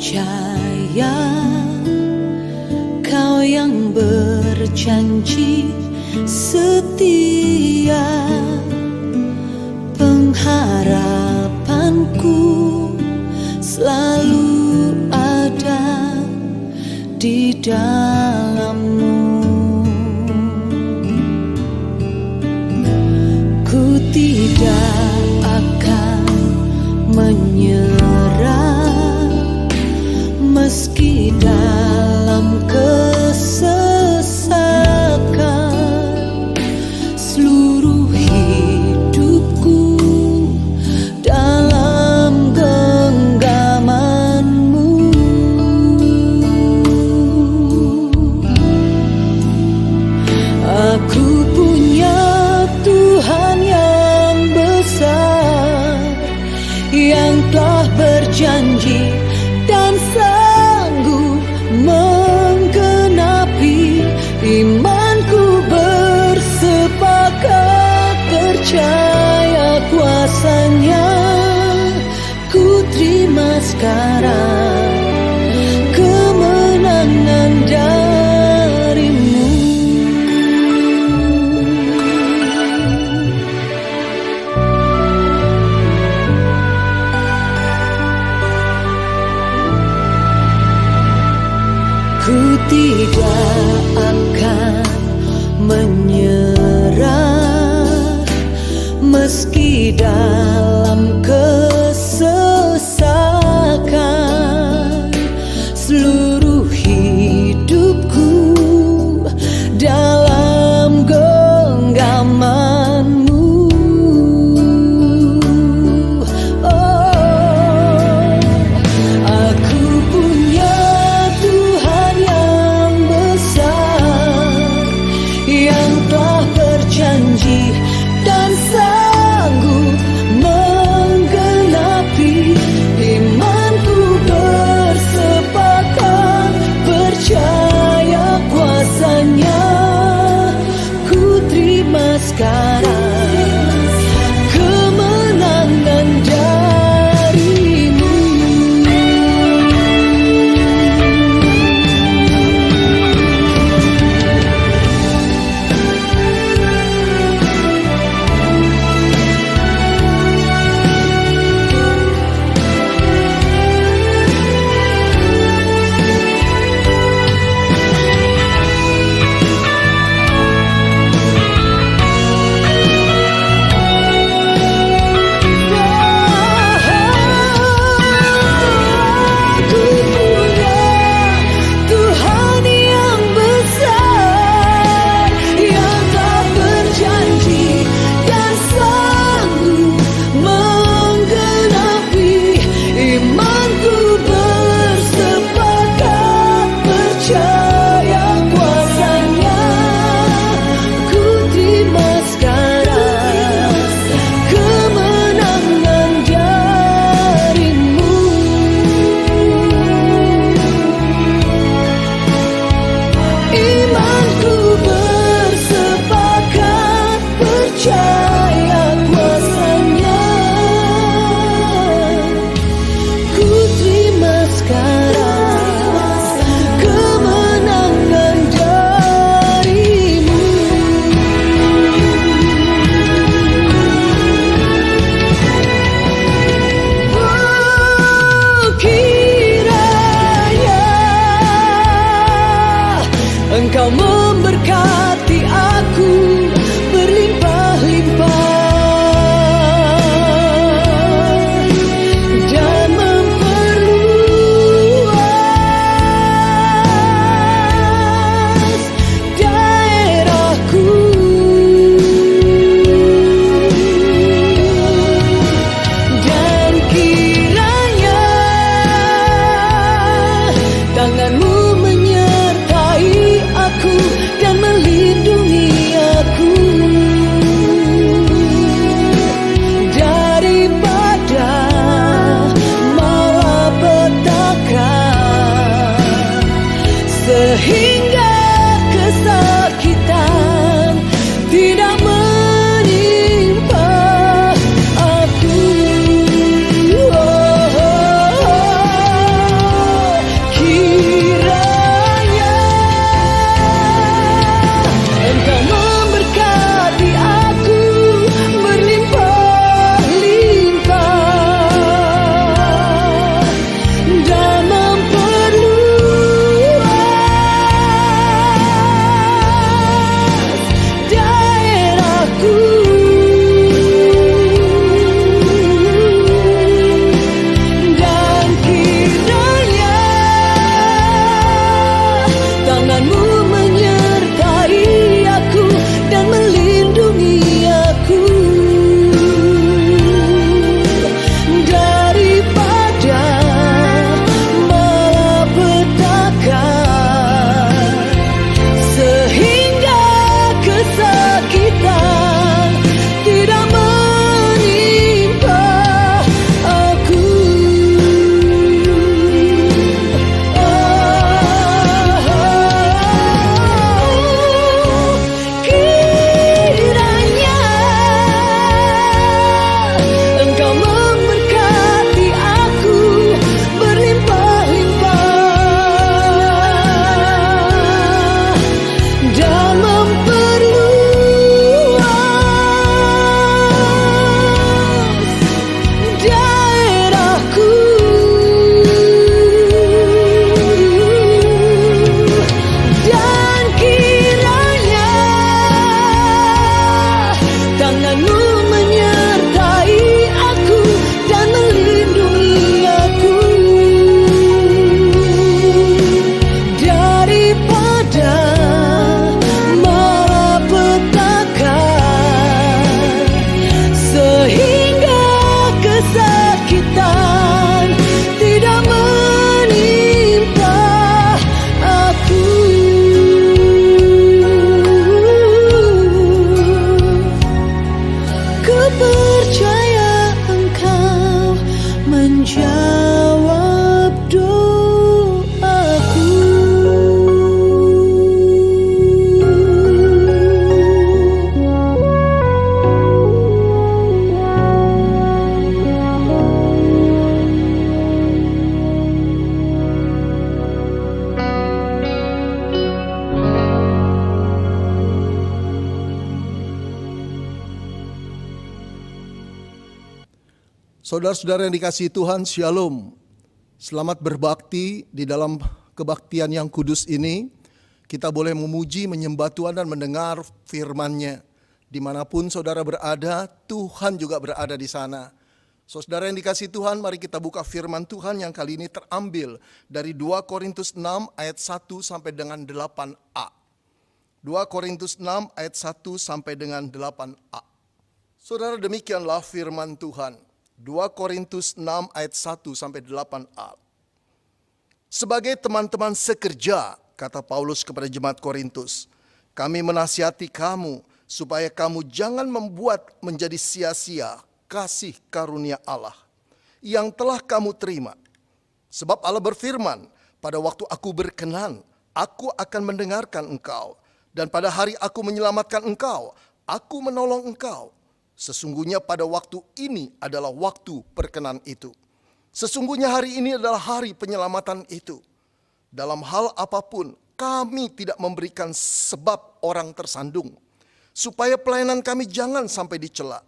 percaya kau yang berjanji setia, pengharapanku selalu ada di dalammu. Ku tidak akan menyerah meski dalam kesesakan. Seluruh hidupku dalam genggamanmu. Aku punya Tuhan yang besar, yang telah berjanji dan sanggup menggenapi. Imanku bersepakat percaya kuasanya. Ku terima sekarang kemenangan darimu. Ku tidak akan menyerah meski dalam kesesakan. Seluruh hidupku dalam genggamanmu. Aku punya Tuhan yang besar, yang telah berjanji dan sanggup menggenapi. Imanku bersepakat percaya kuasanya. Ku terima sekarang kemenangan darimu. Engkau memberkati aku berlimpah-limpah dan memperluas daerahku. Dan kiranya tanganmu dan melindungi aku daripada malapetaka, sehingga kesakitan tidak menimpa aku. Saudara-saudara yang dikasihi Tuhan, Shalom. Selamat berbakti di dalam kebaktian yang kudus ini. Kita boleh memuji, menyembah Tuhan dan mendengar firman-Nya. Dimanapun saudara berada, Tuhan juga berada di sana. Saudara yang dikasihi Tuhan, mari kita buka firman Tuhan yang kali ini terambil dari 2 Korintus 6 ayat 1 sampai dengan 8a. 2 Korintus 6 ayat 1 sampai dengan 8a. Saudara, demikianlah firman Tuhan. 2 Korintus 6 ayat 1 sampai 8a. Sebagai teman-teman sekerja, kata Paulus kepada jemaat Korintus, kami menasihati kamu supaya kamu jangan membuat menjadi sia-sia kasih karunia Allah yang telah kamu terima. Sebab Allah berfirman, pada waktu aku berkenan, aku akan mendengarkan engkau. Dan pada hari aku menyelamatkan engkau, aku menolong engkau. Sesungguhnya pada waktu ini adalah waktu perkenan itu. Sesungguhnya hari ini adalah hari penyelamatan itu. Dalam hal apapun kami tidak memberikan sebab orang tersandung, supaya pelayanan kami jangan sampai dicela.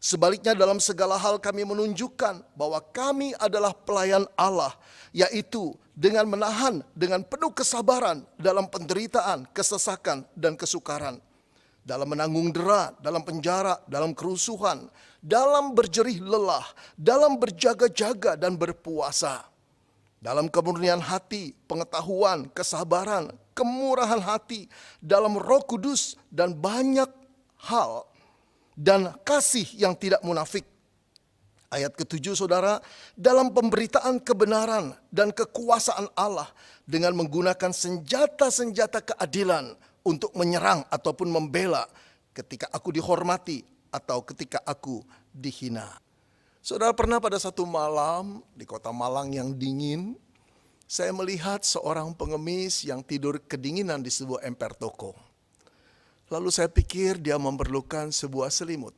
Sebaliknya dalam segala hal kami menunjukkan bahwa kami adalah pelayan Allah, yaitu dengan menahan dengan penuh kesabaran dalam penderitaan, kesesakan, dan kesukaran. Dalam menanggung dera, dalam penjara, dalam kerusuhan, dalam berjerih lelah, dalam berjaga-jaga dan berpuasa. Dalam kemurnian hati, pengetahuan, kesabaran, kemurahan hati, dalam Roh Kudus dan banyak hal, dan kasih yang tidak munafik. Ayat ke-7 saudara, dalam pemberitaan kebenaran dan kekuasaan Allah dengan menggunakan senjata-senjata keadilan untuk menyerang ataupun membela ketika aku dihormati atau ketika aku dihina. Saudara, pernah pada satu malam di kota Malang yang dingin, saya melihat seorang pengemis yang tidur kedinginan di sebuah emper toko. Lalu saya pikir dia memerlukan sebuah selimut.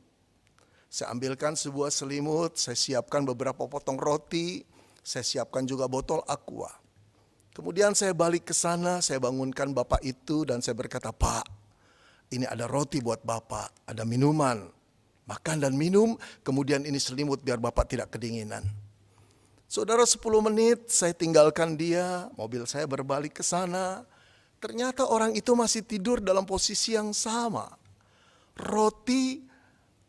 Saya ambilkan sebuah selimut, saya siapkan beberapa potong roti, saya siapkan juga botol aqua. Kemudian saya balik ke sana, saya bangunkan bapak itu dan saya berkata, Pak, ini ada roti buat bapak, ada minuman. Makan dan minum, kemudian ini selimut biar bapak tidak kedinginan. Saudara, 10 menit saya tinggalkan dia, mobil saya berbalik ke sana. Ternyata orang itu masih tidur dalam posisi yang sama. Roti,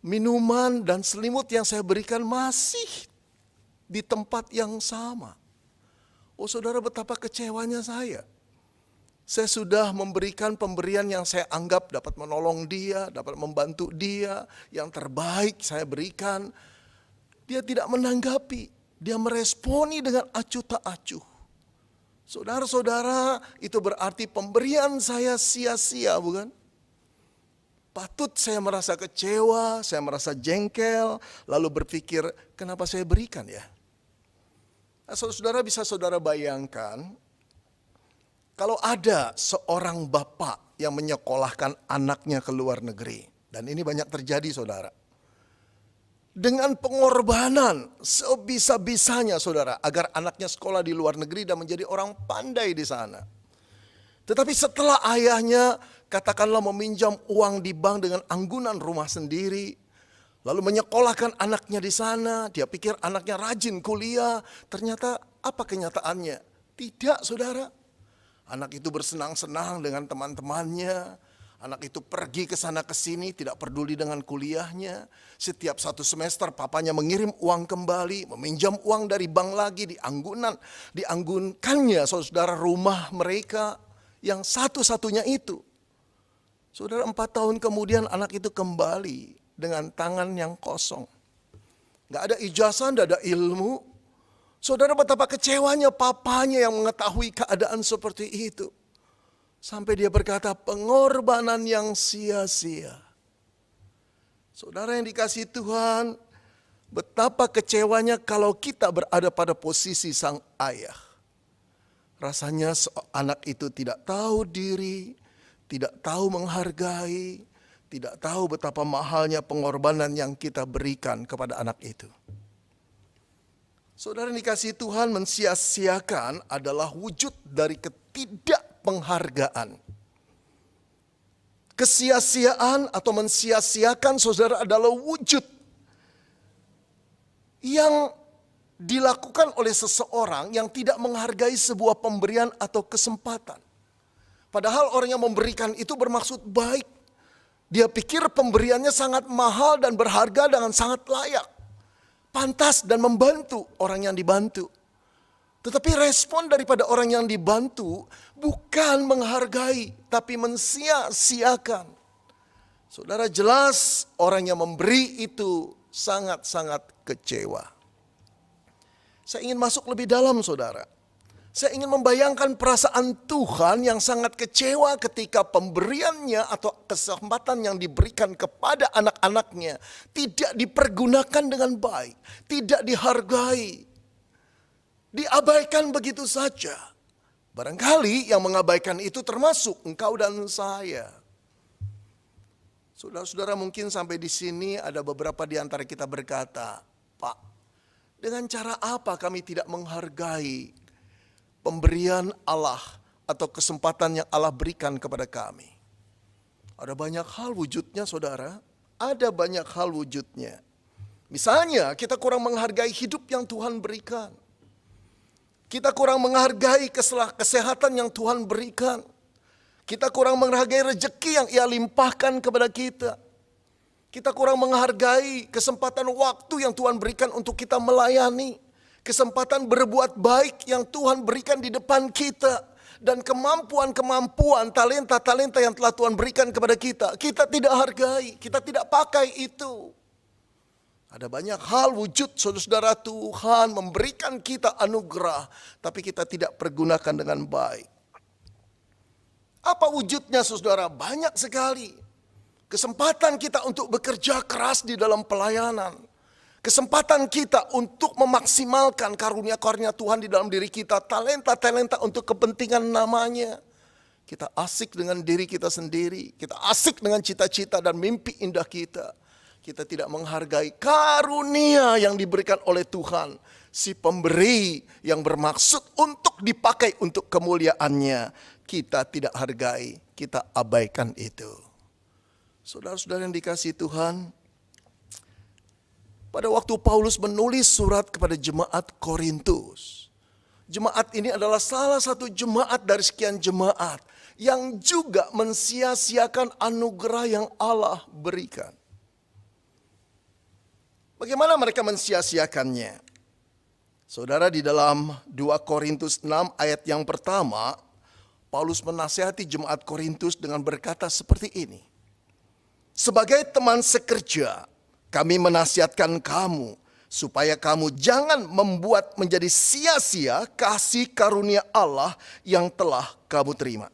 minuman, dan selimut yang saya berikan masih di tempat yang sama. Oh saudara, betapa kecewanya saya. Saya sudah memberikan pemberian yang saya anggap dapat menolong dia, dapat membantu dia. Yang terbaik saya berikan. Dia tidak menanggapi. Dia meresponi dengan acuh tak acuh. Saudara-saudara, itu berarti pemberian saya sia-sia, bukan? Patut saya merasa kecewa, saya merasa jengkel, lalu berpikir, kenapa saya berikan ya? Nah, saudara, bisa saudara bayangkan, kalau ada seorang bapak yang menyekolahkan anaknya ke luar negeri, dan ini banyak terjadi saudara, dengan pengorbanan sebisa-bisanya saudara, agar anaknya sekolah di luar negeri dan menjadi orang pandai di sana. Tetapi setelah ayahnya katakanlah meminjam uang di bank dengan anggunan rumah sendiri, lalu menyekolahkan anaknya di sana, dia pikir anaknya rajin kuliah, ternyata apa kenyataannya? Tidak saudara. Anak itu bersenang-senang dengan teman-temannya, anak itu pergi ke sana ke sini, tidak peduli dengan kuliahnya. Setiap 1 semester papanya mengirim uang kembali, meminjam uang dari bank lagi, dianggunkannya saudara rumah mereka yang satu-satunya itu. Saudara, 4 tahun kemudian anak itu kembali dengan tangan yang kosong. Gak ada ijazah, gak ada ilmu. Saudara, betapa kecewanya papanya yang mengetahui keadaan seperti itu. Sampai dia berkata, pengorbanan yang sia-sia. Saudara yang dikasihi Tuhan, betapa kecewanya kalau kita berada pada posisi sang ayah. Rasanya anak itu tidak tahu diri, tidak tahu menghargai, tidak tahu betapa mahalnya pengorbanan yang kita berikan kepada anak itu. Saudara yang dikasihi Tuhan, mensia-siakan adalah wujud dari ketidakpenghargaan. Kesia-siaan atau mensia-siakan saudara adalah wujud yang dilakukan oleh seseorang yang tidak menghargai sebuah pemberian atau kesempatan. Padahal orang yang memberikan itu bermaksud baik. Dia pikir pemberiannya sangat mahal dan berharga dengan sangat layak. Pantas dan membantu orang yang dibantu. Tetapi respon daripada orang yang dibantu bukan menghargai, tapi mensia-siakan. Saudara, jelas orang yang memberi itu sangat-sangat kecewa. Saya ingin masuk lebih dalam, saudara. Saya ingin membayangkan perasaan Tuhan yang sangat kecewa ketika pemberiannya atau kesempatan yang diberikan kepada anak-anaknya tidak dipergunakan dengan baik, tidak dihargai, diabaikan begitu saja. Barangkali yang mengabaikan itu termasuk engkau dan saya. Saudara-saudara, mungkin sampai di sini ada beberapa di antara kita berkata, Pak, dengan cara apa kami tidak menghargai pemberian Allah atau kesempatan yang Allah berikan kepada kami? Ada banyak hal wujudnya, saudara. Ada banyak hal wujudnya. Misalnya, kita kurang menghargai hidup yang Tuhan berikan. Kita kurang menghargai kesehatan yang Tuhan berikan. Kita kurang menghargai rezeki yang Ia limpahkan kepada kita. Kita kurang menghargai kesempatan waktu yang Tuhan berikan untuk kita melayani. Kesempatan berbuat baik yang Tuhan berikan di depan kita. Dan kemampuan-kemampuan, talenta-talenta yang telah Tuhan berikan kepada kita. Kita tidak hargai, kita tidak pakai itu. Ada banyak hal wujud, saudara-saudara, Tuhan memberikan kita anugerah. Tapi kita tidak pergunakan dengan baik. Apa wujudnya, saudara? Banyak sekali. Kesempatan kita untuk bekerja keras di dalam pelayanan. Kesempatan kita untuk memaksimalkan karunia-karunia Tuhan di dalam diri kita. Talenta-talenta untuk kepentingan namanya. Kita asik dengan diri kita sendiri. Kita asik dengan cita-cita dan mimpi indah kita. Kita tidak menghargai karunia yang diberikan oleh Tuhan. Si pemberi yang bermaksud untuk dipakai untuk kemuliaannya. Kita tidak hargai, kita abaikan itu. Saudara-saudara yang dikasihi Tuhan, pada waktu Paulus menulis surat kepada jemaat Korintus, jemaat ini adalah salah satu jemaat dari sekian jemaat yang juga mensia-siakan anugerah yang Allah berikan. Bagaimana mereka mensia-siakannya? Saudara, di dalam 2 Korintus 6 ayat yang pertama, Paulus menasihati jemaat Korintus dengan berkata seperti ini. Sebagai teman sekerja, kami menasihatkan kamu supaya kamu jangan membuat menjadi sia-sia kasih karunia Allah yang telah kamu terima.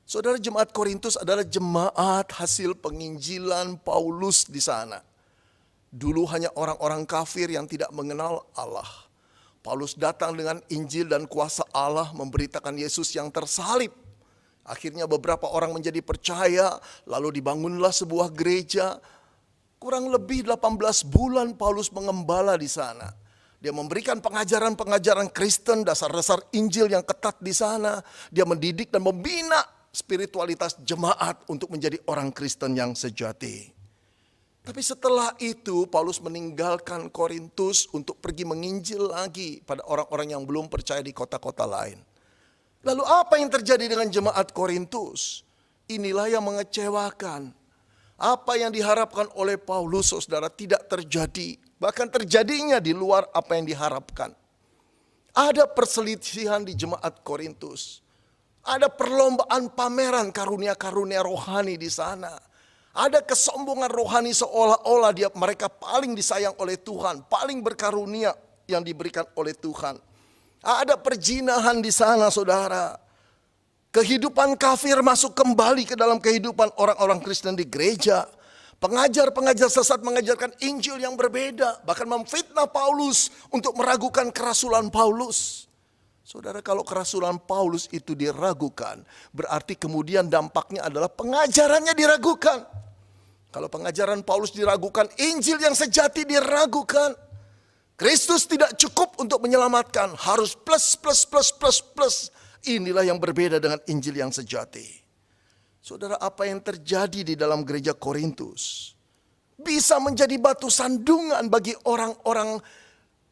Saudara, jemaat Korintus adalah jemaat hasil penginjilan Paulus di sana. Dulu hanya orang-orang kafir yang tidak mengenal Allah. Paulus datang dengan Injil dan kuasa Allah memberitakan Yesus yang tersalib. Akhirnya beberapa orang menjadi percaya, lalu dibangunlah sebuah gereja. Kurang lebih 18 bulan Paulus mengembala di sana. Dia memberikan pengajaran-pengajaran Kristen, dasar-dasar Injil yang ketat di sana. Dia mendidik dan membina spiritualitas jemaat untuk menjadi orang Kristen yang sejati. Tapi setelah itu Paulus meninggalkan Korintus untuk pergi menginjil lagi pada orang-orang yang belum percaya di kota-kota lain. Lalu apa yang terjadi dengan jemaat Korintus? Inilah yang mengecewakan. Apa yang diharapkan oleh Paulus, saudara, tidak terjadi. Bahkan terjadinya di luar apa yang diharapkan. Ada perselisihan di jemaat Korintus. Ada perlombaan pameran karunia-karunia rohani di sana. Ada kesombongan rohani seolah-olah mereka paling disayang oleh Tuhan. Paling berkarunia yang diberikan oleh Tuhan. Ada perjinahan di sana, saudara. Kehidupan kafir masuk kembali ke dalam kehidupan orang-orang Kristen di gereja. Pengajar-pengajar sesat mengajarkan Injil yang berbeda. Bahkan memfitnah Paulus untuk meragukan kerasulan Paulus. Saudara, kalau kerasulan Paulus itu diragukan, berarti kemudian dampaknya adalah pengajarannya diragukan. Kalau pengajaran Paulus diragukan, Injil yang sejati diragukan. Kristus tidak cukup untuk menyelamatkan, harus plus. Inilah yang berbeda dengan Injil yang sejati. Saudara, apa yang terjadi di dalam gereja Korintus? bisa menjadi batu sandungan bagi orang-orang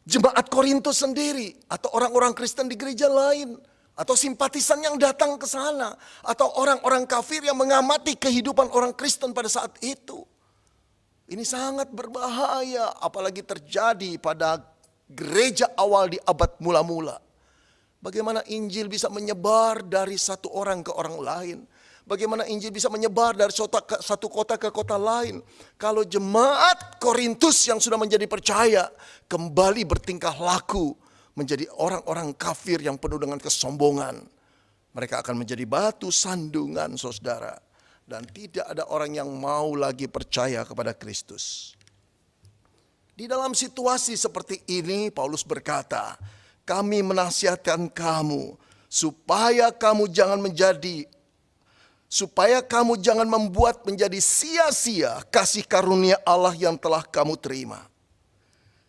jemaat Korintus sendiri, atau orang-orang Kristen di gereja lain, atau simpatisan yang datang ke sana, atau orang-orang kafir yang mengamati kehidupan orang Kristen pada saat itu. Ini sangat berbahaya, apalagi terjadi pada gereja awal di abad mula-mula. Bagaimana Injil bisa menyebar dari satu orang ke orang lain? Bagaimana Injil bisa menyebar dari satu kota ke kota lain? Kalau jemaat Korintus yang sudah menjadi percaya kembali bertingkah laku menjadi orang-orang kafir yang penuh dengan kesombongan, mereka akan menjadi batu sandungan, saudara. Dan tidak ada orang yang mau lagi percaya kepada Kristus. Di dalam situasi seperti ini, Paulus berkata, kami menasihatkan kamu supaya kamu jangan membuat menjadi sia-sia kasih karunia Allah yang telah kamu terima.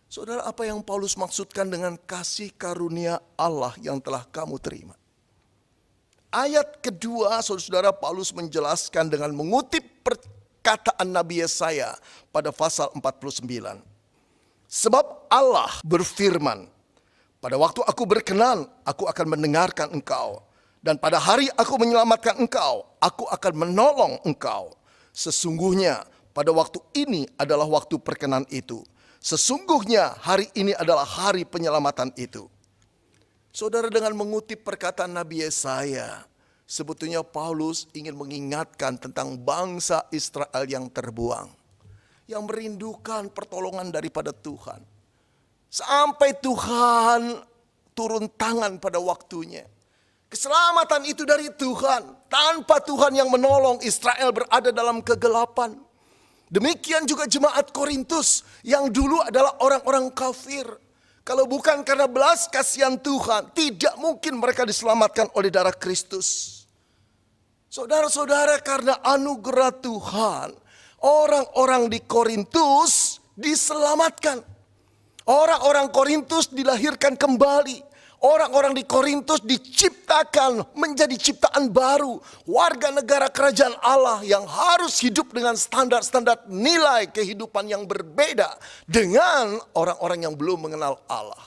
Saudara, apa yang Paulus maksudkan dengan kasih karunia Allah yang telah kamu terima? Ayat kedua, saudara, Paulus menjelaskan dengan mengutip perkataan Nabi Yesaya pada pasal 49. Sebab Allah berfirman, pada waktu aku berkenan, aku akan mendengarkan engkau. Dan pada hari aku menyelamatkan engkau, aku akan menolong engkau. Sesungguhnya pada waktu ini adalah waktu perkenan itu. Sesungguhnya hari ini adalah hari penyelamatan itu. Saudara, dengan mengutip perkataan Nabi Yesaya, sebetulnya Paulus ingin mengingatkan tentang bangsa Israel yang terbuang, yang merindukan pertolongan daripada Tuhan. Sampai Tuhan turun tangan pada waktunya. Keselamatan itu dari Tuhan. Tanpa Tuhan yang menolong, Israel berada dalam kegelapan. Demikian juga jemaat Korintus yang dulu adalah orang-orang kafir. Kalau bukan karena belas kasihan Tuhan, tidak mungkin mereka diselamatkan oleh darah Kristus. Saudara-saudara, karena anugerah Tuhan, orang-orang di Korintus diselamatkan. Orang-orang Korintus dilahirkan kembali. Orang-orang di Korintus diciptakan menjadi ciptaan baru. Warga negara kerajaan Allah yang harus hidup dengan standar-standar nilai kehidupan yang berbeda dengan orang-orang yang belum mengenal Allah.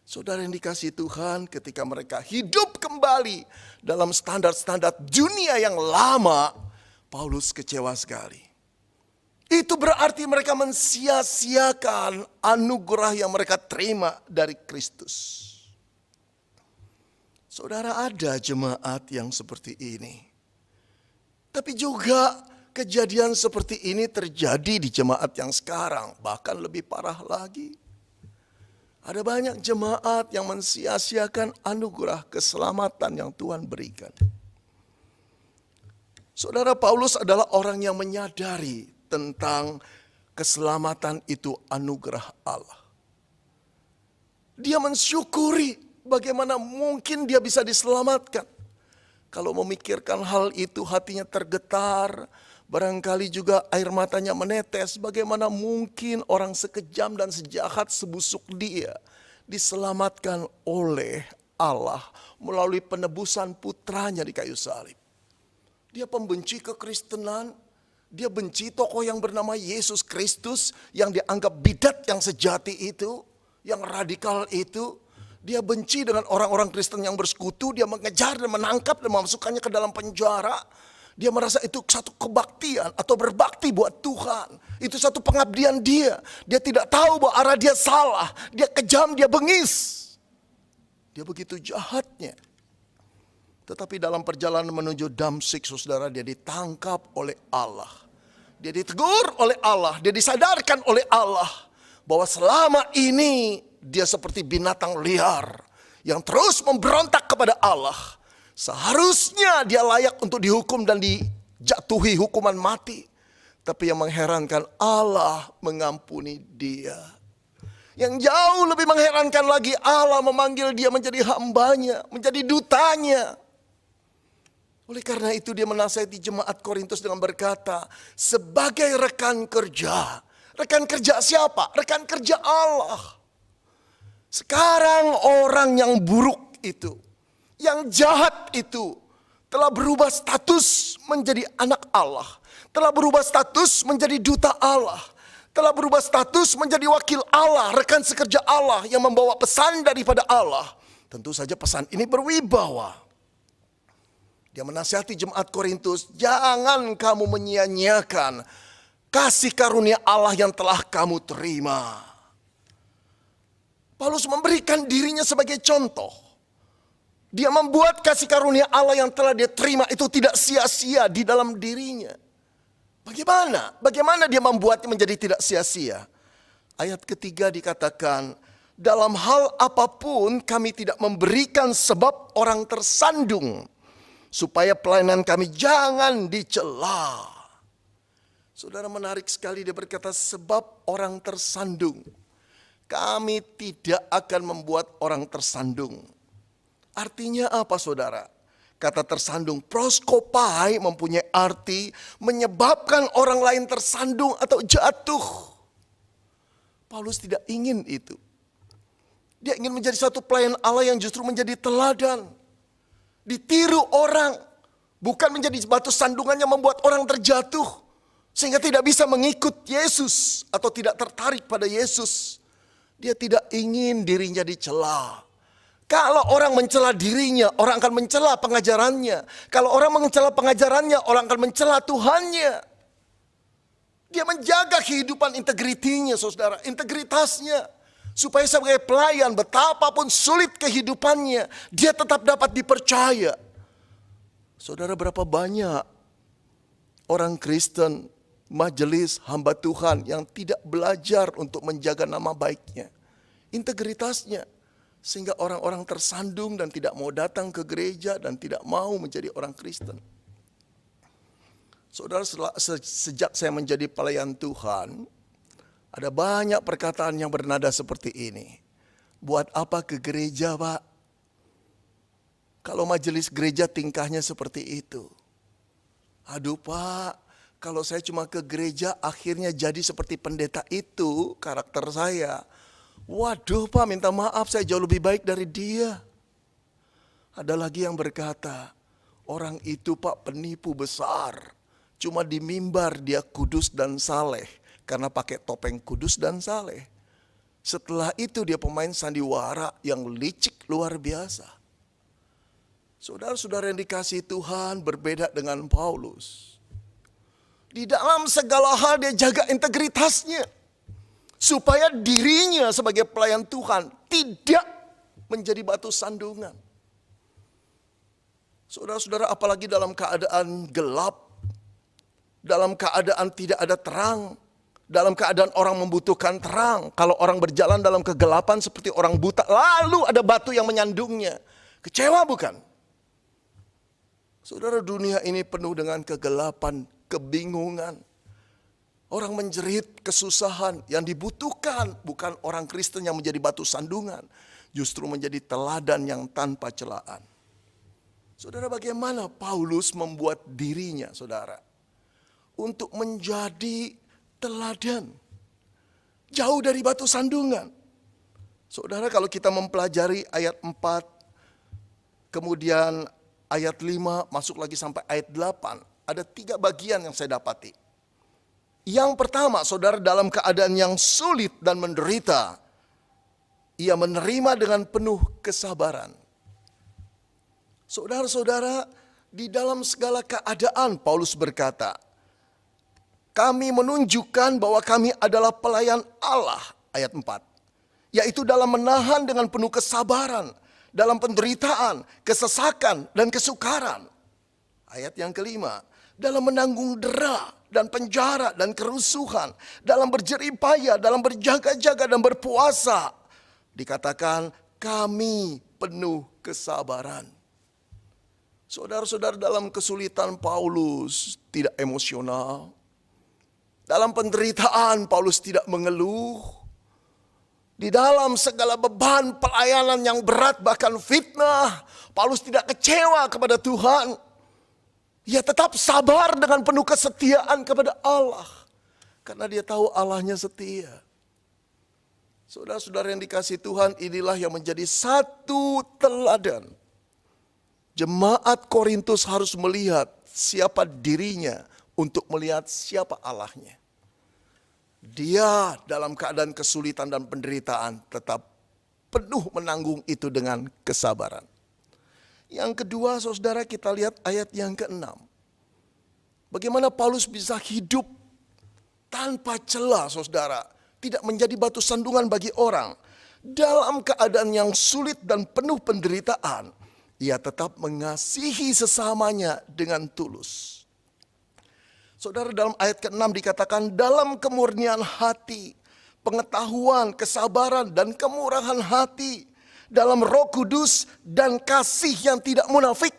Saudara yang dikasihi Tuhan, ketika mereka hidup kembali dalam standar-standar dunia yang lama, Paulus kecewa sekali. Itu berarti mereka mensia-siakan anugerah yang mereka terima dari Kristus. Saudara, ada jemaat yang seperti ini. Tapi juga kejadian seperti ini terjadi di jemaat yang sekarang, bahkan lebih parah lagi. Ada banyak jemaat yang mensia-siakan anugerah keselamatan yang Tuhan berikan. Saudara, Paulus adalah orang yang menyadari tentang keselamatan itu anugerah Allah. Dia mensyukuri bagaimana mungkin dia bisa diselamatkan. Kalau memikirkan hal itu hatinya tergetar, barangkali juga air matanya menetes. Bagaimana mungkin orang sekejam dan sejahat sebusuk dia diselamatkan oleh Allah melalui penebusan putranya di kayu salib. Dia pembenci kekristenan. Dia benci tokoh yang bernama Yesus Kristus yang dianggap bidat yang sejati itu, yang radikal itu. Dia benci dengan orang-orang Kristen yang bersekutu. Dia mengejar dan menangkap dan memasukkannya ke dalam penjara. Dia merasa itu satu kebaktian atau berbakti buat Tuhan. Itu satu pengabdian dia. Dia tidak tahu bahwa arah dia salah. Dia kejam, dia bengis. Dia begitu jahatnya. Tetapi dalam perjalanan menuju Damsyik, saudara, dia ditangkap oleh Allah. Dia ditegur oleh Allah. Dia disadarkan oleh Allah bahwa selama ini dia seperti binatang liar yang terus memberontak kepada Allah. Seharusnya dia layak untuk dihukum dan dijatuhi hukuman mati. Tapi yang mengherankan, Allah mengampuni dia. Yang jauh lebih mengherankan lagi, Allah memanggil dia menjadi hambanya, menjadi dutanya. Oleh karena itu dia menasihati jemaat Korintus dengan berkata, sebagai rekan kerja. Rekan kerja siapa? Rekan kerja Allah. Sekarang orang yang buruk itu, yang jahat itu, telah berubah status menjadi anak Allah. telah berubah status menjadi duta Allah, telah berubah status menjadi wakil Allah, rekan sekerja Allah yang membawa pesan daripada Allah. Tentu saja pesan ini berwibawa. Dia menasihati jemaat Korintus, jangan kamu menyia-nyiakan kasih karunia Allah yang telah kamu terima. Paulus memberikan dirinya sebagai contoh. Dia membuat kasih karunia Allah yang telah dia terima itu tidak sia-sia di dalam dirinya. Bagaimana? Bagaimana dia membuatnya menjadi tidak sia-sia? Ayat ketiga dikatakan, dalam hal apapun kami tidak memberikan sebab orang tersandung, supaya pelayanan kami jangan dicela. Saudara, menarik sekali dia berkata sebab orang tersandung. Kami tidak akan membuat orang tersandung. Artinya apa saudara? Kata tersandung, proskopai mempunyai arti menyebabkan orang lain tersandung atau jatuh. Paulus tidak ingin itu. Dia ingin menjadi satu pelayan Allah yang justru menjadi teladan. Ditiru orang, bukan menjadi batu sandungan yang membuat orang terjatuh. Sehingga tidak bisa mengikut Yesus atau tidak tertarik pada Yesus. Dia tidak ingin dirinya dicela. Kalau orang mencela dirinya, orang akan mencela pengajarannya. Kalau orang mencela pengajarannya, orang akan mencela Tuhannya. Dia menjaga kehidupan integritinya, saudara, integritasnya. Supaya sebagai pelayan, betapapun sulit kehidupannya, dia tetap dapat dipercaya. Saudara, berapa banyak orang Kristen, majelis hamba Tuhan yang tidak belajar untuk menjaga nama baiknya, integritasnya. Sehingga orang-orang tersandung dan tidak mau datang ke gereja dan tidak mau menjadi orang Kristen. Saudara, sejak saya menjadi pelayan Tuhan, ada banyak perkataan yang bernada seperti ini. Buat apa ke gereja, Pak? Kalau majelis gereja tingkahnya seperti itu. Aduh Pak, kalau saya cuma ke gereja akhirnya jadi seperti pendeta itu karakter saya. Waduh Pak, minta maaf, saya jauh lebih baik dari dia. Ada lagi yang berkata, orang itu Pak penipu besar. Cuma di mimbar dia kudus dan saleh. Karena pakai topeng kudus dan saleh. Setelah itu dia pemain sandiwara yang licik luar biasa. Saudara-saudara yang dikasihi Tuhan, berbeda dengan Paulus. Di dalam segala hal dia jaga integritasnya. Supaya dirinya sebagai pelayan Tuhan tidak menjadi batu sandungan. Saudara-saudara, apalagi dalam keadaan gelap, dalam keadaan tidak ada terang, dalam keadaan orang membutuhkan terang. Kalau orang berjalan dalam kegelapan seperti orang buta, lalu ada batu yang menyandungnya. Kecewa bukan? Saudara, dunia ini penuh dengan kegelapan, kebingungan. Orang menjerit kesusahan, yang dibutuhkan bukan orang Kristen yang menjadi batu sandungan. Justru menjadi teladan yang tanpa celaan. Saudara, bagaimana Paulus membuat dirinya, saudara, untuk menjadi teladan. Jauh dari batu sandungan. Saudara, kalau kita mempelajari ayat 4, kemudian ayat 5, masuk lagi sampai ayat 8. Ada 3 bagian yang saya dapati. Yang pertama, saudara, dalam keadaan yang sulit dan menderita, ia menerima dengan penuh kesabaran. Saudara-saudara, di dalam segala keadaan Paulus berkata, kami menunjukkan bahwa kami adalah pelayan Allah, ayat 4. Yaitu dalam menahan dengan penuh kesabaran, dalam penderitaan, kesesakan, dan kesukaran. Ayat yang kelima, dalam menanggung dera dan penjara dan kerusuhan, dalam berjeripaya, dalam berjaga-jaga dan berpuasa. Dikatakan kami penuh kesabaran. Saudara-saudara, dalam kesulitan Paulus tidak emosional. Dalam penderitaan Paulus tidak mengeluh. Di dalam segala beban pelayanan yang berat, bahkan fitnah, Paulus tidak kecewa kepada Tuhan. Ia tetap sabar dengan penuh kesetiaan kepada Allah. Karena dia tahu Allahnya setia. Saudara-saudara yang dikasihi Tuhan, inilah yang menjadi satu teladan. Jemaat Korintus harus melihat siapa dirinya untuk melihat siapa Allahnya. Dia dalam keadaan kesulitan dan penderitaan tetap penuh menanggung itu dengan kesabaran. Yang kedua, saudara, kita lihat ayat yang ke-6. Bagaimana Paulus bisa hidup tanpa celah, saudara. Tidak menjadi batu sandungan bagi orang. Dalam keadaan yang sulit dan penuh penderitaan, ia tetap mengasihi sesamanya dengan tulus. Saudara, dalam ayat ke-6 dikatakan, dalam kemurnian hati, pengetahuan, kesabaran, dan kemurahan hati, dalam Roh Kudus dan kasih yang tidak munafik.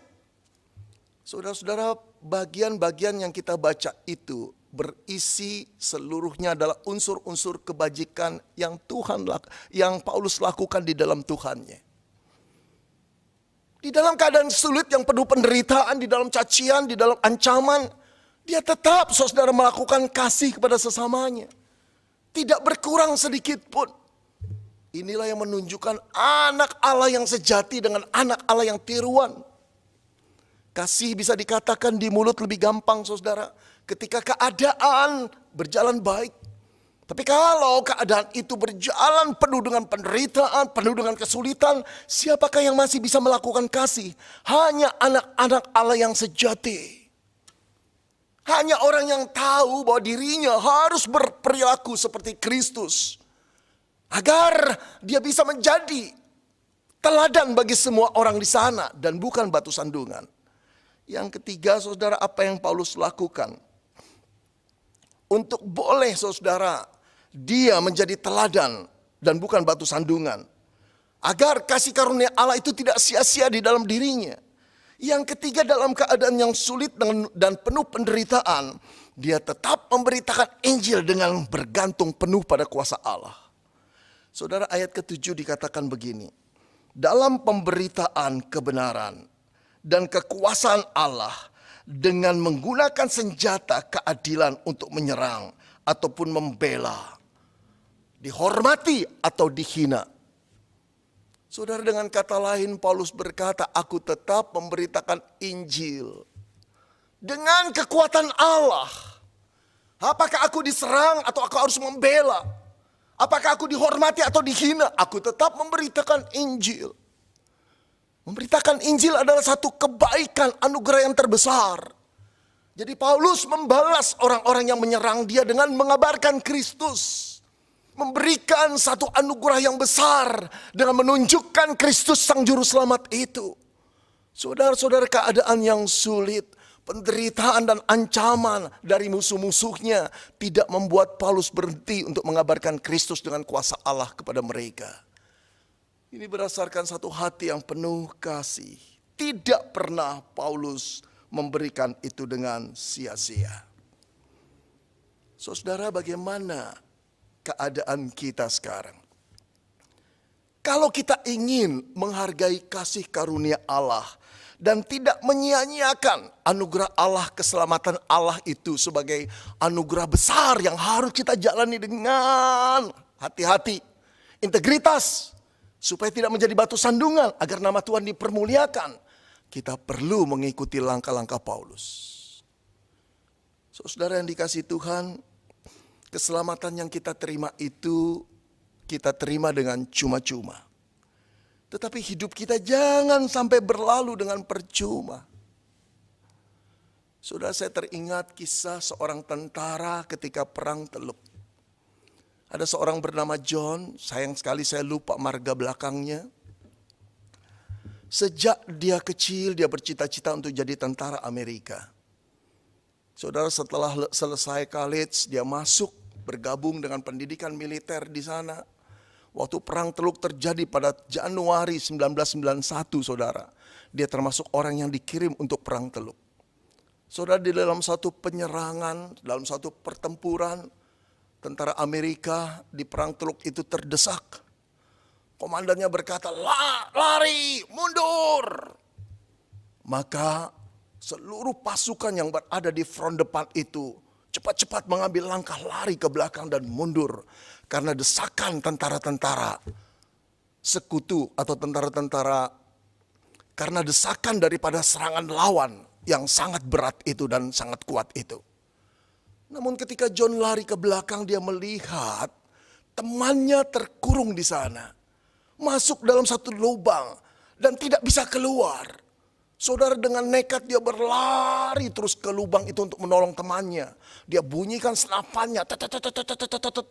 Saudara-saudara, bagian-bagian yang kita baca itu berisi seluruhnya adalah unsur-unsur kebajikan yang Paulus lakukan di dalam Tuhannya. Di dalam keadaan sulit yang penuh penderitaan, di dalam cacian, di dalam ancaman, dia tetap, saudara, melakukan kasih kepada sesamanya. Tidak berkurang sedikit pun. Inilah yang menunjukkan anak Allah yang sejati dengan anak Allah yang tiruan. Kasih bisa dikatakan di mulut lebih gampang, saudara, ketika keadaan berjalan baik. Tapi kalau keadaan itu berjalan penuh dengan penderitaan, penuh dengan kesulitan, siapakah yang masih bisa melakukan kasih? Hanya anak-anak Allah yang sejati. Hanya orang yang tahu bahwa dirinya harus berperilaku seperti Kristus, agar dia bisa menjadi teladan bagi semua orang di sana dan bukan batu sandungan. Yang ketiga, saudara, apa yang Paulus lakukan? Untuk boleh, saudara, dia menjadi teladan dan bukan batu sandungan. Agar kasih karunia Allah itu tidak sia-sia di dalam dirinya. Yang ketiga, dalam keadaan yang sulit dan penuh penderitaan, dia tetap memberitakan Injil dengan bergantung penuh pada kuasa Allah. Saudara, ayat ke-7 dikatakan begini. Dalam pemberitaan kebenaran dan kekuasaan Allah dengan menggunakan senjata keadilan untuk menyerang ataupun membela, dihormati atau dihina. Saudara, dengan kata lain Paulus berkata, aku tetap memberitakan Injil dengan kekuatan Allah. Apakah aku diserang atau aku harus membela? Apakah aku dihormati atau dihina? Aku tetap memberitakan Injil. Memberitakan Injil adalah satu kebaikan, anugerah yang terbesar. Jadi Paulus membalas orang-orang yang menyerang dia dengan mengabarkan Kristus. Memberikan satu anugerah yang besar dengan menunjukkan Kristus Sang Juru Selamat itu. Saudara-saudara, keadaan yang sulit, penderitaan dan ancaman dari musuh-musuhnya tidak membuat Paulus berhenti untuk mengabarkan Kristus dengan kuasa Allah kepada mereka. Ini berdasarkan satu hati yang penuh kasih. Tidak pernah Paulus memberikan itu dengan sia-sia. Saudara, bagaimana keadaan kita sekarang? Kalau kita ingin menghargai kasih karunia Allah dan tidak menyia-nyiakan anugerah Allah, keselamatan Allah itu sebagai anugerah besar yang harus kita jalani dengan hati-hati, integritas, supaya tidak menjadi batu sandungan agar nama Tuhan dipermuliakan, kita perlu mengikuti langkah-langkah Paulus. Saudara yang dikasihi Tuhan, keselamatan yang kita terima itu kita terima dengan cuma-cuma. Tetapi hidup kita jangan sampai berlalu dengan percuma. Saudara, saya teringat kisah seorang tentara ketika perang Teluk. Ada seorang bernama John, sayang sekali saya lupa marga belakangnya. Sejak dia kecil dia bercita-cita untuk jadi tentara Amerika. Saudara, setelah selesai college dia masuk bergabung dengan pendidikan militer di sana. Waktu perang Teluk terjadi pada Januari 1991, saudara, dia termasuk orang yang dikirim untuk perang Teluk. Saudara, di dalam satu penyerangan, dalam satu pertempuran, tentara Amerika di perang Teluk itu terdesak. Komandannya berkata, lari, mundur. Maka seluruh pasukan yang berada di front depan itu cepat-cepat mengambil langkah lari ke belakang dan mundur. Karena desakan tentara-tentara sekutu atau tentara-tentara, karena desakan daripada serangan lawan yang sangat berat itu dan sangat kuat itu. Namun ketika John lari ke belakang, dia melihat temannya terkurung di sana. Masuk dalam satu lubang dan tidak bisa keluar. Saudara, dengan nekat dia berlari terus ke lubang itu untuk menolong temannya. Dia bunyikan senapannya,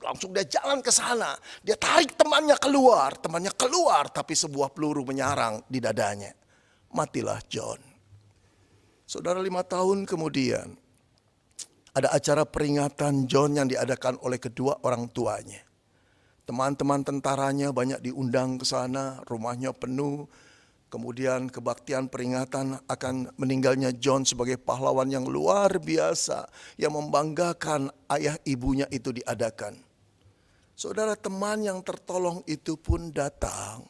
langsung dia jalan ke sana. Dia tarik temannya keluar, tapi sebuah peluru menyarang di dadanya. Matilah John. Saudara, 5 tahun kemudian ada acara peringatan John yang diadakan oleh kedua orang tuanya. Teman-teman tentaranya banyak diundang ke sana, rumahnya penuh. Kemudian kebaktian peringatan akan meninggalnya John sebagai pahlawan yang luar biasa, yang membanggakan ayah ibunya itu diadakan. Saudara, teman yang tertolong itu pun datang.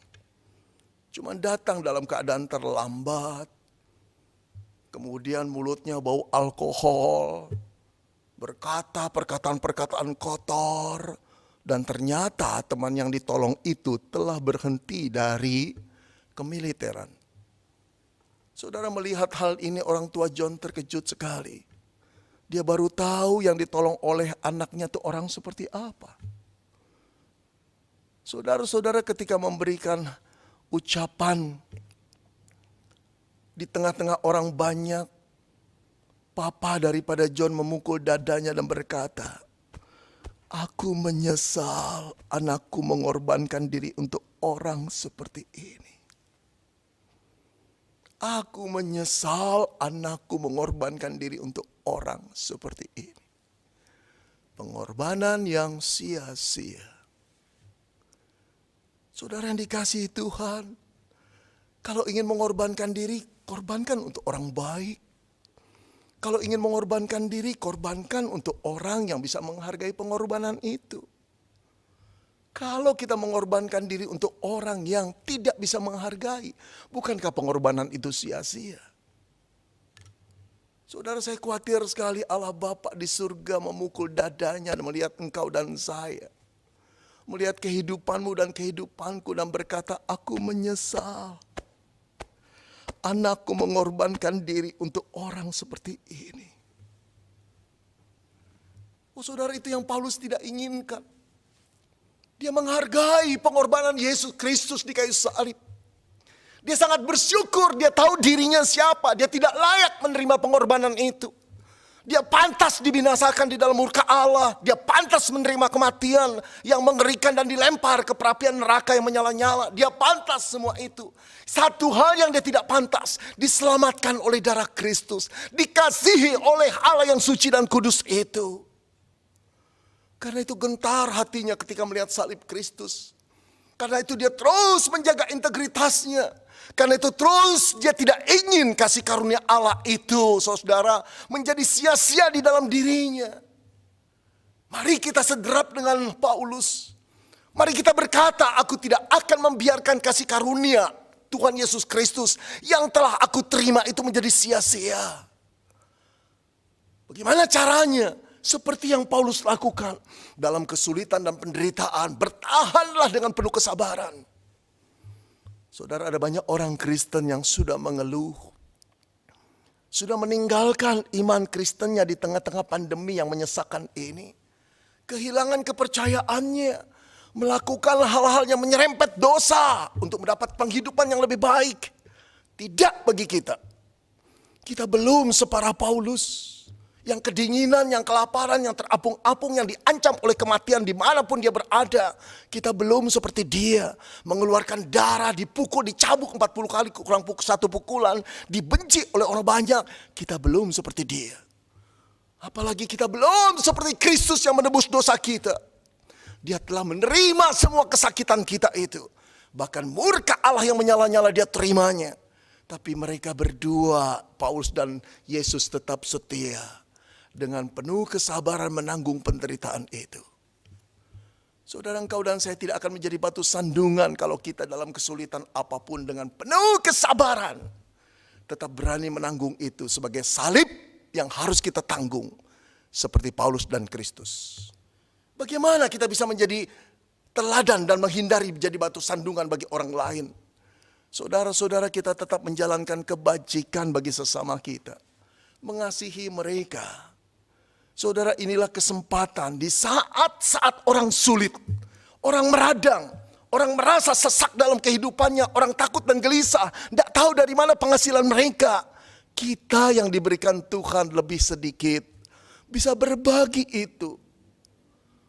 Cuma datang dalam keadaan terlambat. Kemudian mulutnya bau alkohol. Berkata perkataan-perkataan kotor. Dan ternyata teman yang ditolong itu telah berhenti dari kemiliteran. Saudara, melihat hal ini, orang tua John terkejut sekali. Dia baru tahu yang ditolong oleh anaknya itu orang seperti apa. Saudara-saudara, ketika memberikan ucapan di tengah-tengah orang banyak, papa daripada John memukul dadanya dan berkata, "Aku menyesal anakku mengorbankan diri untuk orang seperti ini. Aku menyesal anakku mengorbankan diri untuk orang seperti ini." Pengorbanan yang sia-sia. Saudara yang dikasihi Tuhan, kalau ingin mengorbankan diri, korbankan untuk orang baik. Kalau ingin mengorbankan diri, korbankan untuk orang yang bisa menghargai pengorbanan itu. Kalau kita mengorbankan diri untuk orang yang tidak bisa menghargai, bukankah pengorbanan itu sia-sia? Saudara, saya khawatir sekali Allah Bapa di surga memukul dadanya dan melihat engkau dan saya. Melihat kehidupanmu dan kehidupanku dan berkata, "Aku menyesal. Anakku mengorbankan diri untuk orang seperti ini." Oh saudara, itu yang Paulus tidak inginkan. Dia menghargai pengorbanan Yesus Kristus di kayu salib. Dia sangat bersyukur, dia tahu dirinya siapa. Dia tidak layak menerima pengorbanan itu. Dia pantas dibinasakan di dalam murka Allah. Dia pantas menerima kematian yang mengerikan dan dilempar ke perapian neraka yang menyala-nyala. Dia pantas semua itu. Satu hal yang dia tidak pantas, diselamatkan oleh darah Kristus. Dikasihi oleh Allah yang suci dan kudus itu. Karena itu gentar hatinya ketika melihat salib Kristus. Karena itu dia terus menjaga integritasnya. Karena itu terus dia tidak ingin kasih karunia Allah itu, saudara, menjadi sia-sia di dalam dirinya. Mari kita sederap dengan Paulus. Mari kita berkata, "Aku tidak akan membiarkan kasih karunia Tuhan Yesus Kristus yang telah aku terima itu menjadi sia-sia." Bagaimana caranya? Seperti yang Paulus lakukan dalam kesulitan dan penderitaan, bertahanlah dengan penuh kesabaran. Saudara, ada banyak orang Kristen yang sudah mengeluh, sudah meninggalkan iman Kristennya di tengah-tengah pandemi yang menyesakkan ini. Kehilangan kepercayaannya, melakukan hal-hal yang menyerempet dosa untuk mendapat penghidupan yang lebih baik. Tidak bagi kita. Kita belum separah Paulus. Yang kedinginan, yang kelaparan, yang terapung-apung, yang diancam oleh kematian dimanapun dia berada. Kita belum seperti dia. Mengeluarkan darah, dipukul, dicabuk 40 kali, kurang satu pukulan. Dibenci oleh orang banyak. Kita belum seperti dia. Apalagi kita belum seperti Kristus yang menebus dosa kita. Dia telah menerima semua kesakitan kita itu. Bahkan murka Allah yang menyala-nyala dia terimanya. Tapi mereka berdua, Paulus dan Yesus, tetap setia. Dengan penuh kesabaran menanggung penderitaan itu. Saudara, engkau dan saya tidak akan menjadi batu sandungan kalau kita dalam kesulitan apapun dengan penuh kesabaran. Tetap berani menanggung itu sebagai salib yang harus kita tanggung. Seperti Paulus dan Kristus. Bagaimana kita bisa menjadi teladan dan menghindari menjadi batu sandungan bagi orang lain? Saudara-saudara, kita tetap menjalankan kebajikan bagi sesama kita. Mengasihi mereka. Saudara, inilah kesempatan di saat-saat orang sulit, orang meradang, orang merasa sesak dalam kehidupannya, orang takut dan gelisah, tidak tahu dari mana penghasilan mereka. Kita yang diberikan Tuhan lebih sedikit, bisa berbagi itu.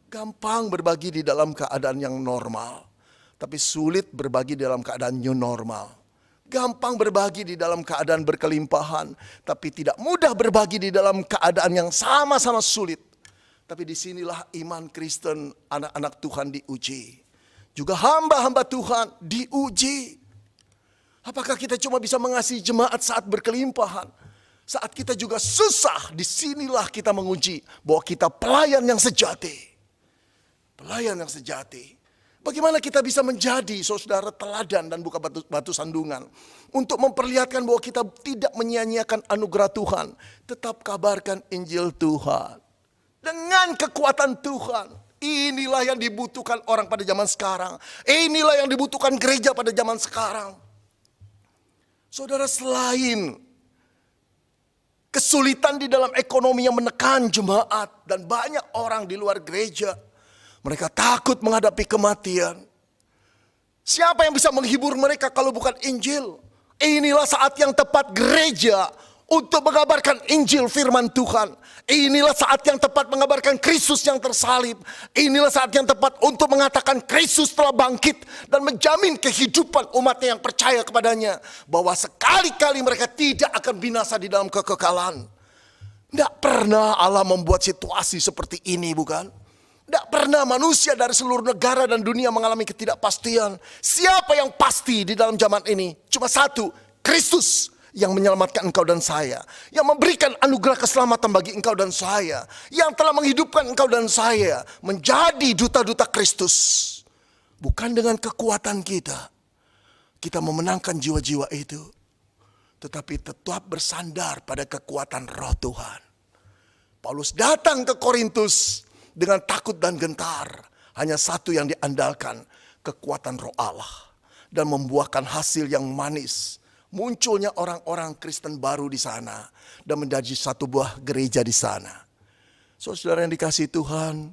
Gampang berbagi di dalam keadaan yang normal, tapi sulit berbagi dalam keadaan new normal. Gampang berbagi di dalam keadaan berkelimpahan, tapi tidak mudah berbagi di dalam keadaan yang sama-sama sulit. Tapi disinilah iman Kristen, anak-anak Tuhan diuji. Juga hamba-hamba Tuhan diuji. Apakah kita cuma bisa mengasihi jemaat saat berkelimpahan? Saat kita juga susah, disinilah kita menguji bahwa kita pelayan yang sejati. Pelayan yang sejati. Bagaimana kita bisa menjadi saudara teladan dan bukan batu sandungan. Untuk memperlihatkan bahwa kita tidak menyia-nyiakan anugerah Tuhan. Tetap kabarkan Injil Tuhan. Dengan kekuatan Tuhan. Inilah yang dibutuhkan orang pada zaman sekarang. Inilah yang dibutuhkan gereja pada zaman sekarang. Saudara, selain kesulitan di dalam ekonomi yang menekan jemaat. Dan banyak orang di luar gereja. Mereka takut menghadapi kematian. Siapa yang bisa menghibur mereka kalau bukan Injil? Inilah saat yang tepat gereja untuk mengabarkan Injil firman Tuhan. Inilah saat yang tepat mengabarkan Kristus yang tersalib. Inilah saat yang tepat untuk mengatakan Kristus telah bangkit dan menjamin kehidupan umatnya yang percaya kepadanya. Bahwa sekali-kali mereka tidak akan binasa di dalam kekekalan. Tidak pernah Allah membuat situasi seperti ini, bukan? Tidak pernah manusia dari seluruh negara dan dunia mengalami ketidakpastian. Siapa yang pasti di dalam zaman ini? Cuma satu, Kristus yang menyelamatkan engkau dan saya. Yang memberikan anugerah keselamatan bagi engkau dan saya. Yang telah menghidupkan engkau dan saya menjadi duta-duta Kristus. Bukan dengan kekuatan kita. Kita memenangkan jiwa-jiwa itu. Tetapi tetap bersandar pada kekuatan Roh Tuhan. Paulus datang ke Korintus dengan takut dan gentar. Hanya satu yang diandalkan, kekuatan Roh Allah. Dan membuahkan hasil yang manis. Munculnya orang-orang Kristen baru di sana. Dan menjadi satu buah gereja di sana. Saudara yang dikasihi Tuhan,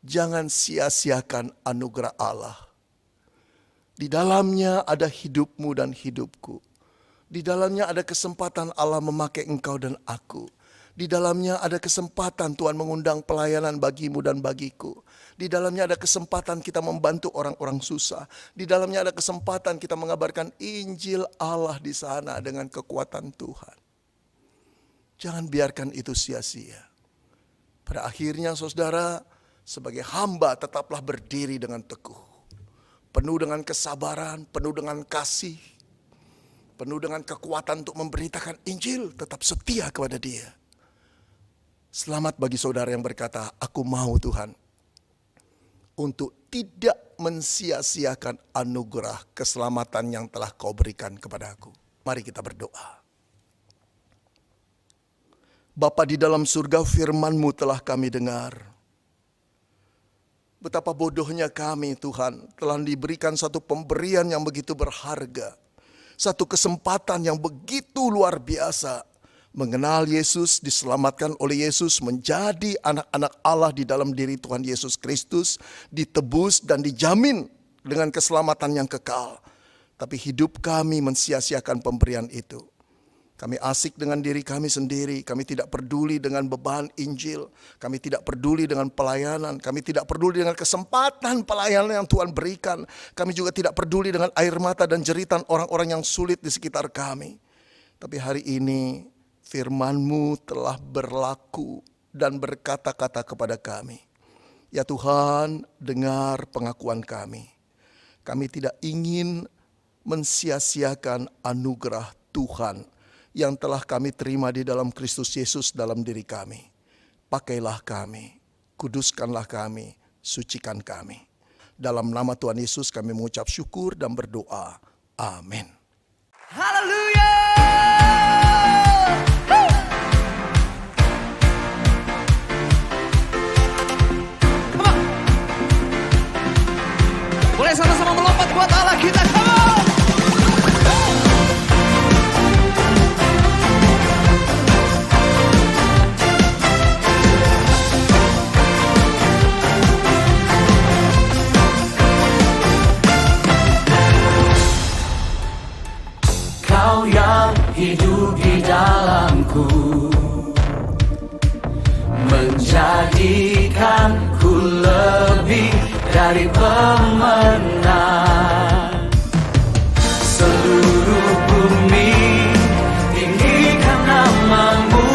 jangan sia-siakan anugerah Allah. Di dalamnya ada hidupmu dan hidupku. Di dalamnya ada kesempatan Allah memakai engkau dan aku. Di dalamnya ada kesempatan Tuhan mengundang pelayanan bagimu dan bagiku. Di dalamnya ada kesempatan kita membantu orang-orang susah. Di dalamnya ada kesempatan kita mengabarkan Injil Allah di sana dengan kekuatan Tuhan. Jangan biarkan itu sia-sia. Pada akhirnya saudara, sebagai hamba tetaplah berdiri dengan teguh. Penuh dengan kesabaran, penuh dengan kasih. Penuh dengan kekuatan untuk memberitakan Injil, tetap setia kepada Dia. Selamat bagi saudara yang berkata, aku mau Tuhan untuk tidak mensia-siakan anugerah keselamatan yang telah Kau berikan kepada aku. Mari kita berdoa. Bapa di dalam surga, firman-Mu telah kami dengar. Betapa bodohnya kami Tuhan, telah diberikan satu pemberian yang begitu berharga. Satu kesempatan yang begitu luar biasa. Mengenal Yesus, diselamatkan oleh Yesus, menjadi anak-anak Allah di dalam diri Tuhan Yesus Kristus, ditebus dan dijamin dengan keselamatan yang kekal. Tapi hidup kami mensia-siakan pemberian itu. Kami asik dengan diri kami sendiri, kami tidak peduli dengan beban Injil, kami tidak peduli dengan pelayanan, kami tidak peduli dengan kesempatan pelayanan yang Tuhan berikan. Kami juga tidak peduli dengan air mata dan jeritan orang-orang yang sulit di sekitar kami. Tapi hari ini, firman-Mu telah berlaku dan berkata-kata kepada kami. Ya Tuhan, dengar pengakuan kami. Kami tidak ingin mensia-siakan anugerah Tuhan yang telah kami terima di dalam Kristus Yesus dalam diri kami. Pakailah kami, kuduskanlah kami, sucikan kami. Dalam nama Tuhan Yesus kami mengucap syukur dan berdoa. Amin. Haleluya. Boleh sama-sama melompat buat Allah kita, come on! bersamaku, menjadikanku lebih dari pemenang. Seluruh bumi tinggikan namamu,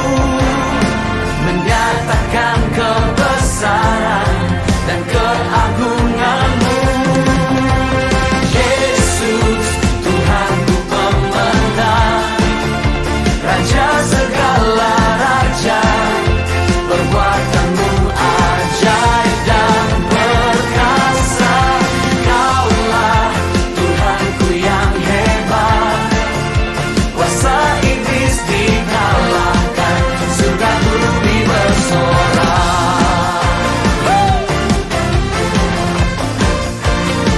menyatakan kebesaran dan keagunganmu. Yesus, Tuhanku pemenang, Raja segala raja, perbuatanmu ajaib dan perkasa. Kaulah Tuhanku yang hebat, kuasa iblis dikalahkan, surga bumi bersorak.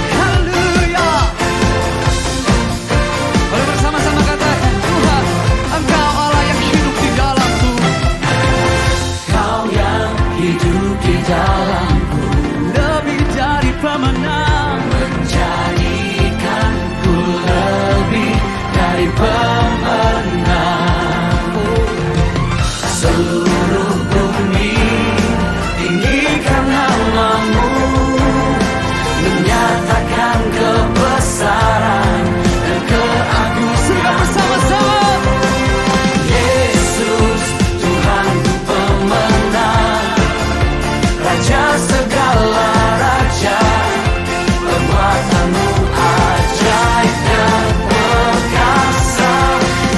Haleluya. Mari bersama-sama katakan, Tuhan, Engkau Allah yang hidup di dalamku. Kau yang hidup di dalamku, Lebih dari pemenang. menjadikanku lebih dari pemenang. Seluruh bumi tinggikan namamu, menyatakan kebesaran dan keagungan. Surga bersama-sama. Yesus, Tuhanku pemenang, Raja segala raja, perbuatanmu ajaib dan perkasa.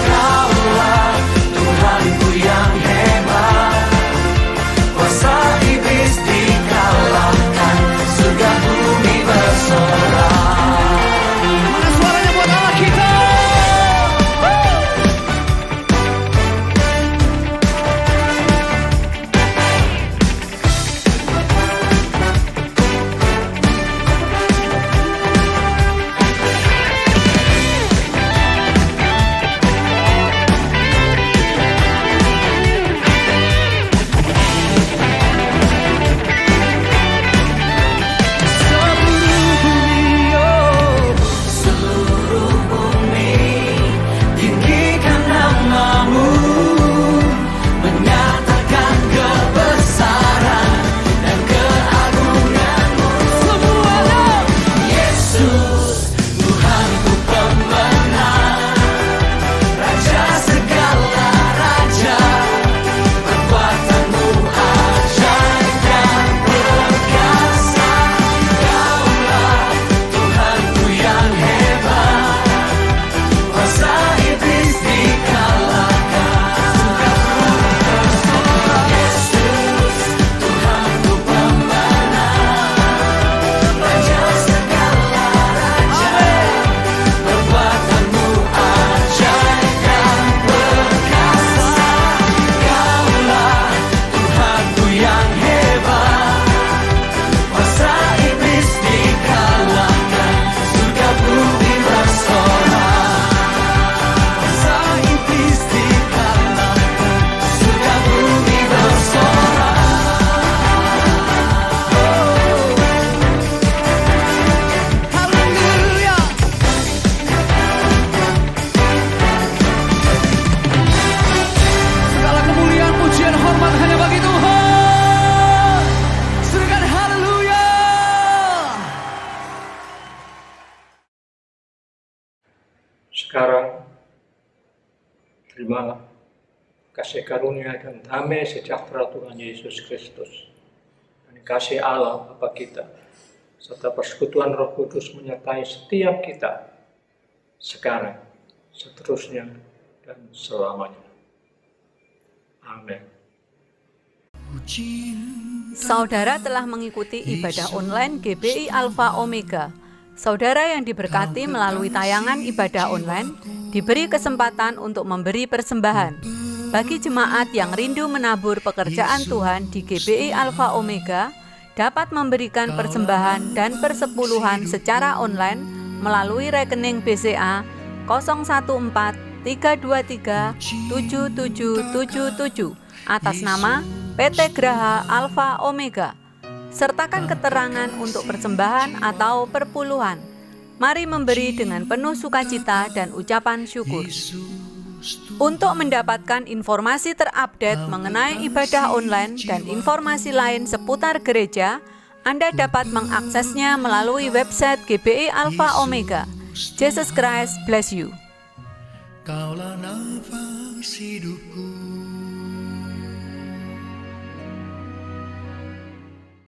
Kaulah Tuhanku yang hebat, kuasa iblis dikalahkan, surga bumi bersorak. Mana suaranya buat Allah kita? Seluruh bumi tinggikan namamu, menyatakan kebesaran dan keagunganmu. Semuanya. Yesus, Tuhanku pemenang, Raja segala raja, perbuatanmu ajaib dan perkasa. Kaulah Tuhanku yang hebat, kuasa iblis dikalahkan, surga bumi bersorak. Yesus, Tuhanku pemenang, Raja segala raja, perbuatanmu ajaib dan perkasa. Kaulah Tuhanku yang hebat, kuasa iblis dikalahkan, surga bumi bersorak. Kuasa iblis dikalahkan, surga bumi bersorak. Haleluya. Segala kemuliaan, pujian, hormat hanya bagi Tuhan. Serahkan haleluya. Sekarang terima kasih karunia dan damai sejahtera Tuhan Yesus Kristus dan kasih Allah Bapa kita serta persekutuan Roh Kudus menyertai setiap kita sekarang, seterusnya dan selamanya. Amin. Saudara telah mengikuti ibadah online GBI Alpha Omega. Saudara yang diberkati melalui tayangan ibadah online diberi kesempatan untuk memberi persembahan. Bagi jemaat yang rindu menabur pekerjaan Tuhan di GBI Alpha Omega, dapat memberikan persembahan dan persepuluhan secara online melalui rekening BCA 014-323-7777 atas nama PT Graha Alpha Omega. Sertakan keterangan untuk persembahan atau perpuluhan. Mari memberi dengan penuh sukacita dan ucapan syukur. Untuk mendapatkan informasi terupdate mengenai ibadah online dan informasi lain seputar gereja, Anda dapat mengaksesnya melalui website GBI Alpha Omega. Jesus Christ bless you. Kaulah nafas hidupku.